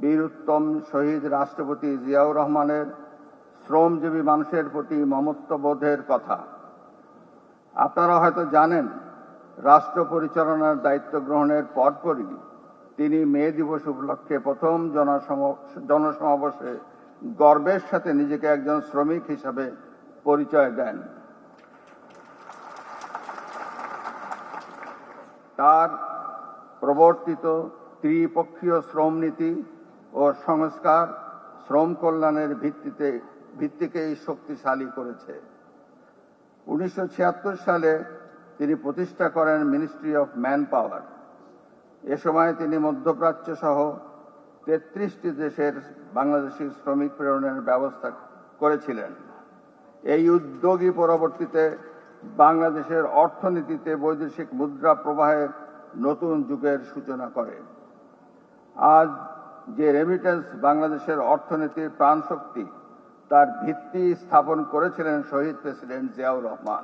বীরুত্তম শহীদ রাষ্ট্রপতি জিয়াউর রহমানের শ্রমজীবী মানুষের প্রতি মমত্ববোধের কথা। আপনারা হয়তো জানেন, রাষ্ট্র পরিচালনার দায়িত্ব গ্রহণের পরপরই তিনি মে দিবস উপলক্ষে প্রথম জনসমাবেশে গর্বের সাথে নিজেকে একজন শ্রমিক হিসাবে পরিচয় দেন। তার প্রবর্তিত ত্রিপক্ষীয় শ্রম নীতি ও সংস্কার শ্রম কল্যাণের ভিত্তিকেই শক্তিশালী করেছে। 1976 সালে তিনি প্রতিষ্ঠা করেন মিনিস্ট্রি অফ ম্যান পাওয়ার। এ সময় তিনি মধ্যপ্রাচ্য সহ 33টি দেশের বাংলাদেশি শ্রমিক প্রেরণের ব্যবস্থা করেছিলেন। এই উদ্যোগই পরবর্তীতে বাংলাদেশের অর্থনীতিতে বৈদেশিক মুদ্রা প্রবাহের নতুন যুগের সূচনা করে। আজ যে রেমিটেন্স বাংলাদেশের অর্থনীতির প্রাণশক্তি, তার ভিত্তি স্থাপন করেছিলেন শহীদ প্রেসিডেন্ট জিয়াউর রহমান।